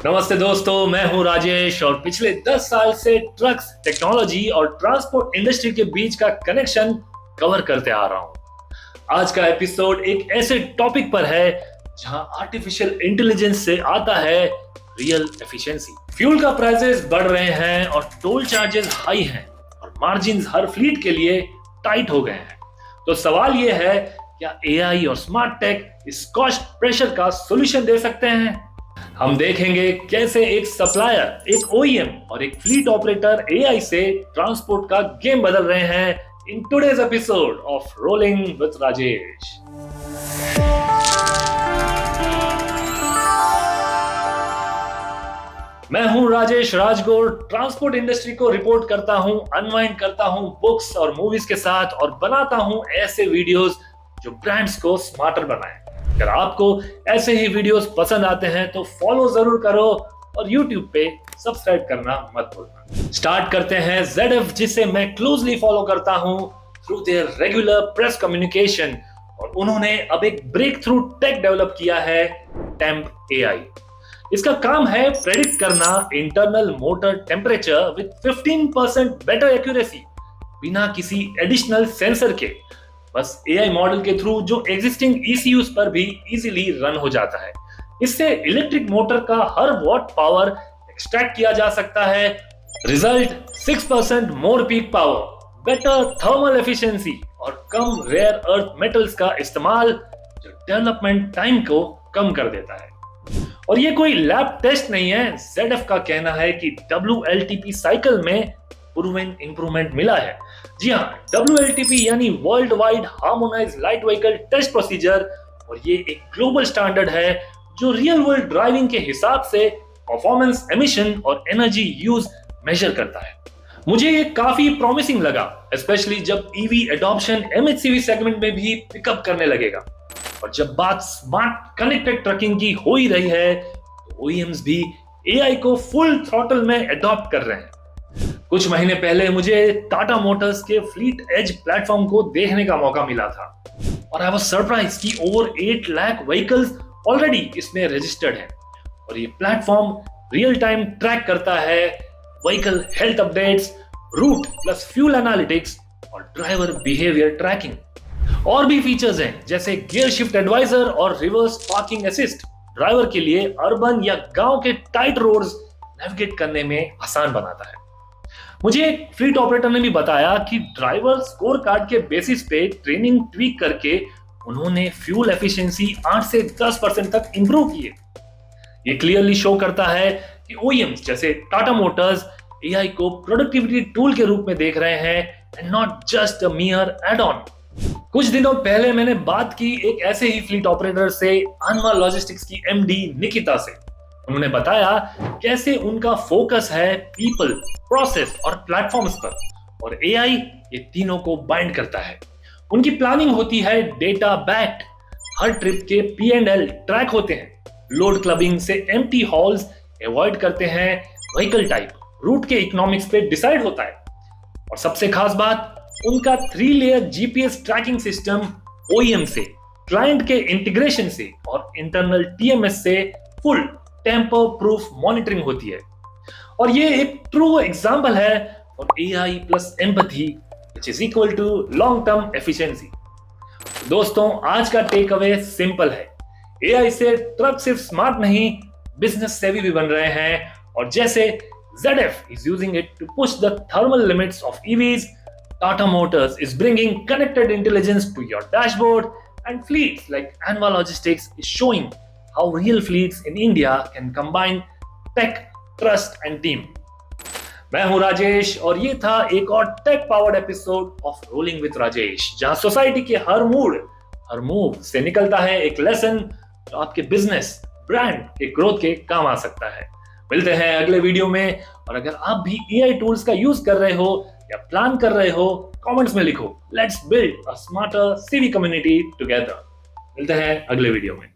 नमस्ते दोस्तों, मैं हूं राजेश और पिछले 10 साल से ट्रक्स, टेक्नोलॉजी और ट्रांसपोर्ट इंडस्ट्री के बीच का कनेक्शन कवर करते आ रहा हूं। आज का एपिसोड एक ऐसे टॉपिक पर है जहां आर्टिफिशियल इंटेलिजेंस से आता है रियल एफिशिएंसी। फ्यूल का प्राइसेस बढ़ रहे हैं और टोल चार्जेस हाई हैं और मार्जिन्स हर फ्लीट के लिए टाइट हो गए हैं। तो सवाल यह है, क्या एआई और स्मार्ट टेक इस कॉस्ट प्रेशर का सॉल्यूशन दे सकते हैं? हम देखेंगे कैसे एक सप्लायर, एक ओईएम और एक फ्लीट ऑपरेटर एआई से ट्रांसपोर्ट का गेम बदल रहे हैं in today's episode of rolling with Rajesh. मैं हूं राजेश राजगोर, ट्रांसपोर्ट इंडस्ट्री को रिपोर्ट करता हूं, अनवाइंड करता हूं बुक्स और मूवीज के साथ और बनाता हूं ऐसे वीडियोस जो ब्रांड्स को स्मार्टर बनाएं। अगर आपको ऐसे ही वीडियोस पसंद आते हैं तो फॉलो जरूर करो और YouTube पे सब्सक्राइब करना मत भूलना। स्टार्ट करते हैं ZF, जिसे मैं क्लोजली फॉलो करता हूं through their regular press communication, और उन्होंने अब एक ब्रेक थ्रू टेक डेवलप किया है, टेम्प AI। इसका काम है प्रेडिक्ट करना internal motor temperature with 15% better accuracy बिना किसी एडिशनल सेंसर के। बस एआई मॉडल के थ्रू जो एग्जिस्टिंग ECUs पर भी इजीली रन हो जाता है। इससे इलेक्ट्रिक मोटर का हर वॉट पावर एक्सट्रैक्ट किया जा सकता है। Result 6% more peak power, better thermal efficiency और कम रेयर अर्थ मेटल्स का इस्तेमाल, जो डेवलपमेंट टाइम को कम कर देता है। और ये कोई लैब टेस्ट नहीं है, ZF का कहना है कि WLTP साइकिल में प्रूवन इंप्रूवमेंट मिला है। जी हाँ, WLTP यानी world wide harmonised light vehicle test procedure, और ये एक ग्लोबल स्टैंडर्ड है जो रियल वर्ल्ड ड्राइविंग के हिसाब से परफॉर्मेंस, एमिशन और एनर्जी यूज मेजर करता है। मुझे ये काफी प्रॉमिसिंग लगा, स्पेशली जब EV एडॉप्शन MHCV सेगमेंट में भी पिकअप करने लगेगा। और जब बात स्मार्ट कनेक्टेड ट्रकिंग की हो ही रही है तो OEMs भी AI को फुल थ्रॉटल में एडॉप्ट कर रहे हैं। कुछ महीने पहले मुझे टाटा मोटर्स के फ्लीट एज प्लेटफॉर्म को देखने का मौका मिला था और आई वाज सरप्राइज कि ओवर 8 लाख व्हीकल्स ऑलरेडी इसमें रजिस्टर्ड हैं। और ये प्लेटफॉर्म रियल टाइम ट्रैक करता है vehicle health updates, route plus fuel analytics और ड्राइवर बिहेवियर ट्रैकिंग। और भी फीचर्स हैं जैसे गियर शिफ्ट एडवाइजर और रिवर्स पार्किंग असिस्ट, ड्राइवर के लिए अर्बन या गांव के टाइट रोड्स नेविगेट करने में आसान बनाता है। मुझे एक फ्लीट ऑपरेटर ने भी बताया कि ड्राइवर स्कोर कार्ड के बेसिस पे ट्रेनिंग ट्वीक करके उन्होंने फ्यूल एफिशिएंसी 8 से 10% तक इंप्रूव की है। ये क्लियरली शो करता है कि OEMs जैसे टाटा मोटर्स AI को प्रोडक्टिविटी टूल के रूप में देख रहे हैं and not just a mere add on. कुछ दिनों पहले मैंने बात की एक ऐसे ही फ्लीट ऑपरेटर से, अनवा लॉजिस्टिक्स की MD निकिता से। उन्होंने बताया कैसे उनका फोकस है पीपल, प्रोसेस और प्लेटफॉर्म्स पर, और AI ये तीनों को बाइंड करता है। उनकी प्लानिंग होती है डेटा बैक्ड, हर ट्रिप के P&L ट्रैक होते हैं, लोड क्लबिंग से एम्प्टी हॉल्स अवॉइड करते हैं, व्हीकल टाइप, रूट के इकोनॉमिक्स पे डिसाइड होता है। और सबसे खास बात, उनका 3 layer GPS tracking system OEM से, क्लाइंट के इंटीग्रेशन से और इंटरनल TMS से फुल टेम्पर प्रूफ मॉनिटरिंग होती है। और ये एक ट्रू एग्जांपल है of AI plus empathy which is equal to long term efficiency. दोस्तों, आज का टेक अवे सिंपल है, AI से ट्रक सिर्फ स्मार्ट नहीं, बिजनेस सेवी भी बन रहे हैं। और जैसे ZF is using it to push the thermal limits of EVs, Tata Motors is bringing connected intelligence to your dashboard, and fleets like Anva Logistics is showing how real fleets in India can combine tech, trust and team. मैं हूं राजेश और ये था एक और tech powered episode of rolling with Rajesh, जहां society के हर mood, हर move से निकलता है एक लेसन जो आपके बिजनेस, ब्रांड के ग्रोथ के काम आ सकता है। मिलते हैं अगले वीडियो में, और अगर आप भी AI टूल्स का यूज कर रहे हो या प्लान कर रहे हो, कमेंट्स में लिखो। Let's build a smarter CV community together. मिलते हैं अगले वीडियो में।